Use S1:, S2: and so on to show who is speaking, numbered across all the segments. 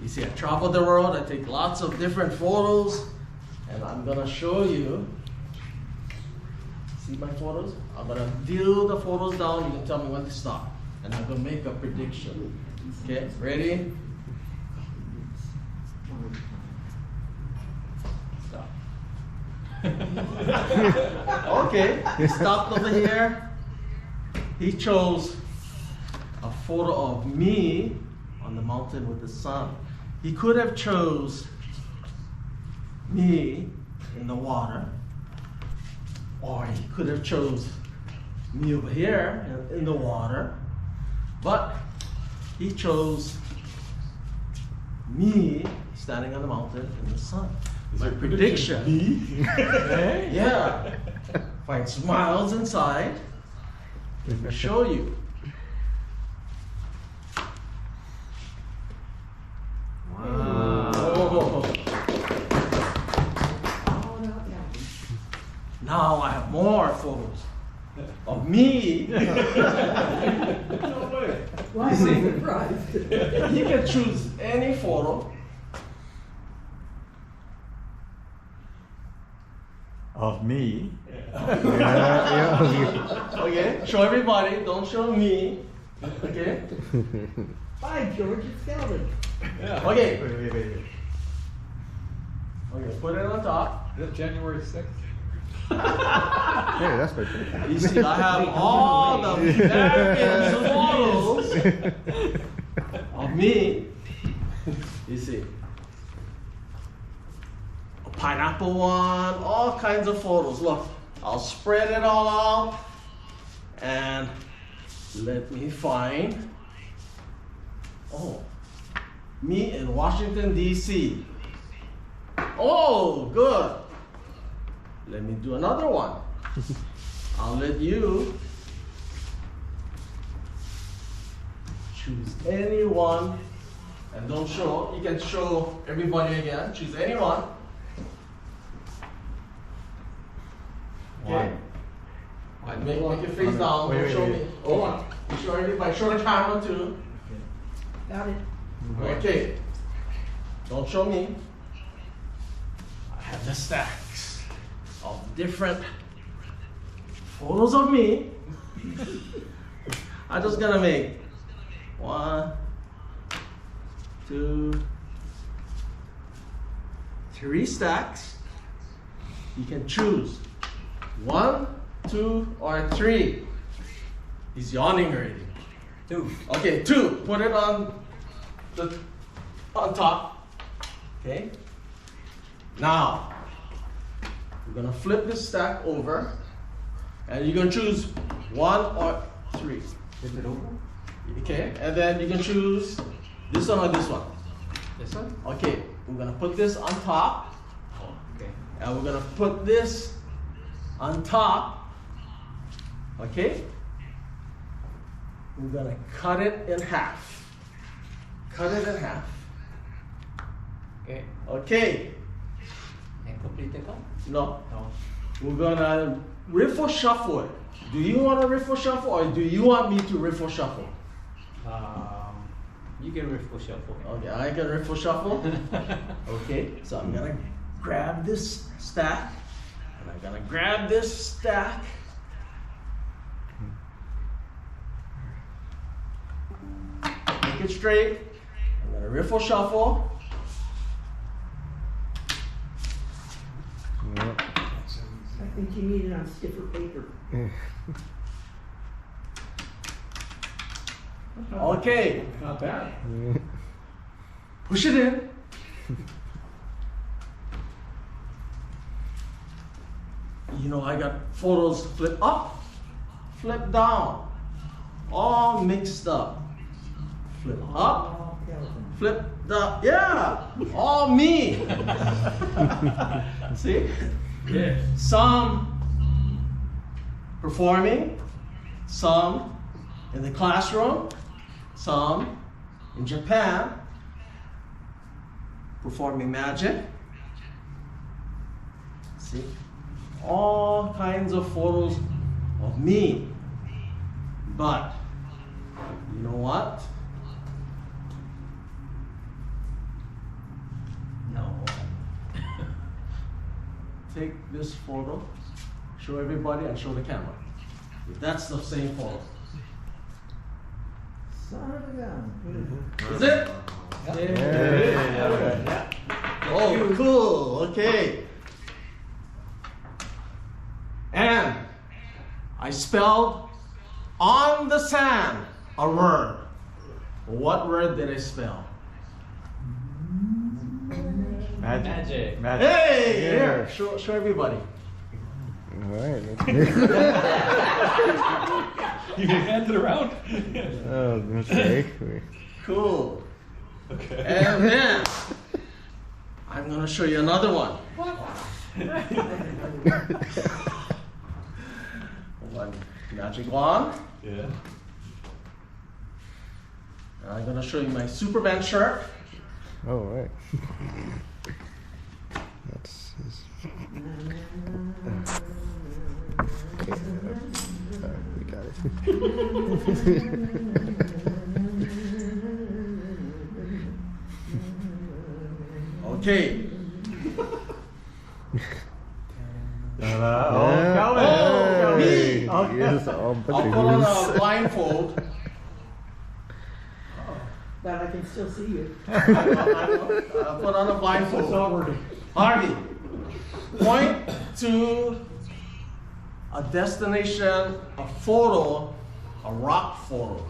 S1: You see, I travel the world, I take lots of different photos, and I'm gonna show you. See my photos? I'm gonna deal the photos down, you can tell me when to stop. And I'm gonna make a prediction. Okay, ready? Stop. Okay, he stopped over here. He chose a photo of me on the mountain with the sun. He could have chose me in the water, or he could have chose me over here in the water, but he chose me standing on the mountain in the sun. My prediction. Me? Okay, yeah. Find smiles inside. Let me show you. Wow. Oh. Now I have more photos of me.
S2: No way. Why am I surprised?
S1: You can choose any photo
S3: of me.
S1: Okay, show everybody, don't show me. Okay?
S2: Bye, George, it's Calvin.
S1: Okay.
S3: Wait.
S1: Okay, put it on top.
S4: Is that January 6th?
S3: Hey, that's right.
S1: You see, I have all the various photos of me. You see, a pineapple one, all kinds of photos. Look, I'll spread it all out and let me find. Oh, me in Washington, D.C. Oh, good. Let me do another one. I'll let you choose any one and don't show. You can show everybody again. Choose any one. Okay. Make your face down. Don't show me. Hold on. You show everybody. Show the camera too.
S2: Got it.
S1: Okay. Don't show me. I have the stacks of different photos of me. I'm just gonna make 1, 2, 3 stacks. You can choose 1, 2, or 3. He's yawning already.
S4: 2.
S1: Okay, 2. Put it on top. Okay. Now we're gonna flip this stack over, and you're gonna choose 1 or 3.
S4: Is it over?
S1: Okay, and then you can choose this one or this one.
S4: This one?
S1: Okay, we're gonna put this on top,
S4: Oh, okay.
S1: and we're gonna put this on top. Okay. We're gonna cut it in half. Cut it in half.
S4: Okay.
S1: Okay.
S4: And complete it all?
S1: No.
S4: No.
S1: We're gonna riffle shuffle it. Do you want to riffle shuffle, or do you want me to riffle shuffle?
S4: You can riffle shuffle.
S1: Okay, I can riffle shuffle. Okay, so I'm gonna grab this stack, and I'm gonna grab this stack. Make it straight. I'm gonna riffle shuffle.
S2: I think you need it on stiffer paper.
S1: Okay,
S4: Not bad.
S1: push it in. You know, I got photos flip up, flip down, all mixed up. Flip up,
S2: Oh, Calvin.
S1: flip down, yeah, all me. See?
S4: Yeah.
S1: Some performing, some in the classroom, some in Japan performing magic. See? All kinds of photos of me. But you know what? take this photo, show everybody, and show the camera. If that's the same photo.
S2: Son of a gun.
S1: Is it?
S4: Yeah.
S1: Oh, cool. Okay. And I spelled on the sand a word. What word did I spell?
S3: Magic.
S4: Magic.
S1: Hey,
S3: Yeah.
S1: here, show everybody.
S5: Alright,
S4: You can hand it around.
S5: oh, okay.
S1: Cool.
S4: Okay.
S1: And then I'm gonna show you another one. One magic wand.
S4: Yeah.
S1: And I'm gonna show you my Superman shirt.
S5: Oh, right. That's his. Okay. We got
S1: Okay.
S3: Oh, Calvin.
S1: Oh, me.
S5: Okay. Yes,
S1: I'll put on a blindfold.
S2: But I can still see you.
S1: I'll put on a blindfold. Harvey, point to a destination, a photo, a rock photo.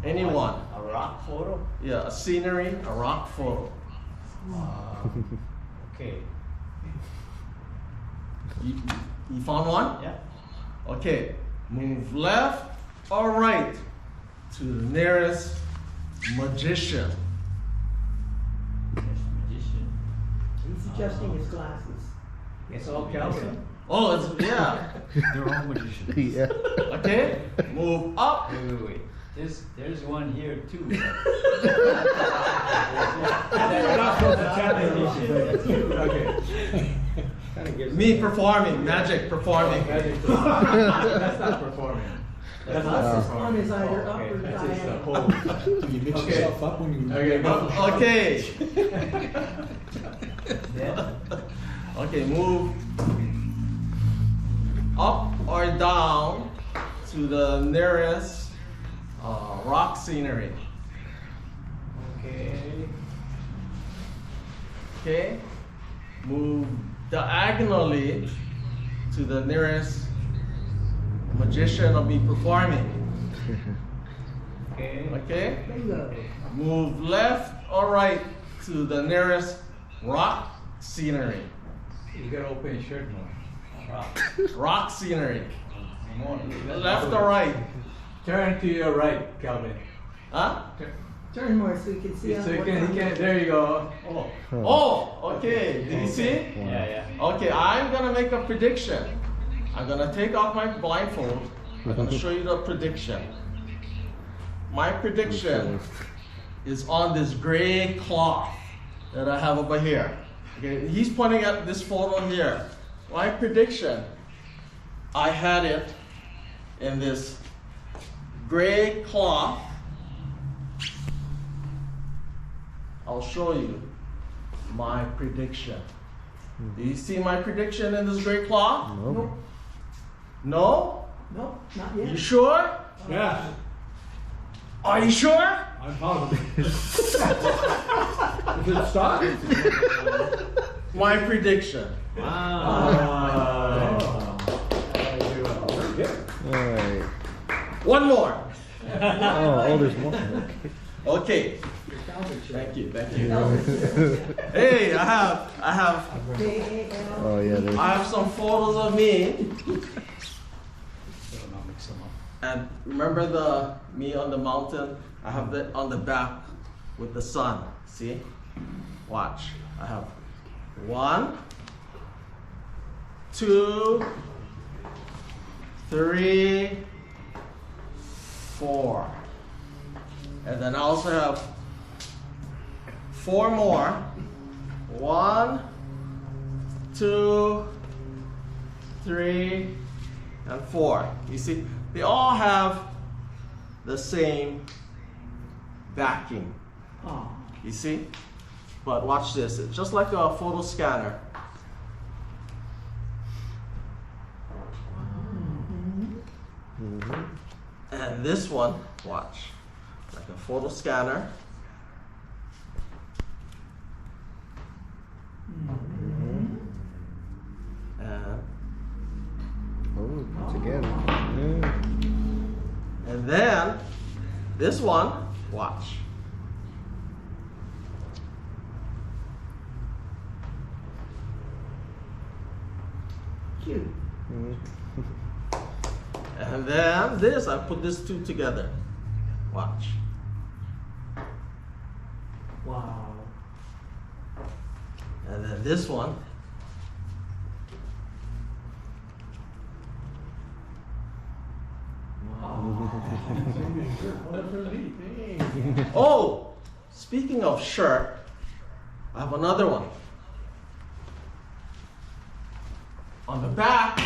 S1: Anyone.
S4: A rock photo?
S1: Yeah, a scenery, a rock photo.
S4: Okay.
S1: You found one?
S4: Yeah.
S1: Okay, move left or right to the nearest magician.
S4: There's magician.
S2: He's adjusting his glasses.
S4: It's all Calvin.
S1: Oh, it's, yeah.
S4: They're all magicians.
S5: Yeah.
S1: Okay, move up.
S4: Wait. There's one here too.
S6: Okay.
S1: Me performing, magic performing.
S6: That's not performing. That's
S2: Glasses on is either up or
S6: That's just a
S2: diagonal.
S6: pose.
S7: Can you mix
S6: Okay.
S7: yourself up when you?
S6: Okay, go.
S1: Okay.
S4: Yeah.
S1: Okay, move up or down to the nearest rock scenery.
S4: Okay.
S1: Okay, move diagonally to the nearest magician of me performing.
S4: Okay.
S1: Okay,
S2: Bingo.
S1: move left or right to the nearest rock scenery.
S6: You gotta open your shirt more.
S4: Rock.
S1: Rock scenery.
S4: More.
S1: Left or right?
S6: Turn to your right, Calvin.
S1: Huh?
S2: Turn more so you can see.
S6: So you
S2: what
S6: can, there you go. Oh.
S1: Oh, okay. Did you see?
S4: Yeah.
S1: Okay, I'm gonna make a prediction. I'm gonna take off my blindfold. I'm gonna show you the prediction. My prediction is on this gray cloth that I have over here. Okay, he's pointing at this photo here. My prediction, I had it in this gray cloth. I'll show you my prediction. Do you see my prediction in this gray cloth?
S5: Nope.
S1: No?
S2: Nope, not
S1: You
S2: yet.
S1: sure?
S6: Yeah,
S1: Are you sure?
S6: I'm positive. If it starts.
S1: My prediction.
S5: Alright.
S1: One more.
S5: Oh, there's one.
S1: Okay. Thank you. Hey, I have
S2: J-A-L.
S5: Oh, yeah, there's.
S1: I have some photos of me. And remember the me on the mountain? I have that on the back with the sun. See? Watch. I have 1, 2, 3, 4. And then I also have 4 more. 1, 2, 3, and 4. You see, they all have the same backing.
S2: Oh,
S1: You see? But watch this. It's just like a photo scanner. this one, watch, like a photo scanner. And
S5: Oh, together. Yeah.
S1: And then this one, watch.
S2: Cute.
S1: And then this, I put these two together. Watch.
S2: Wow.
S1: And then this one. Oh, speaking of shirt, I have another one. On the back,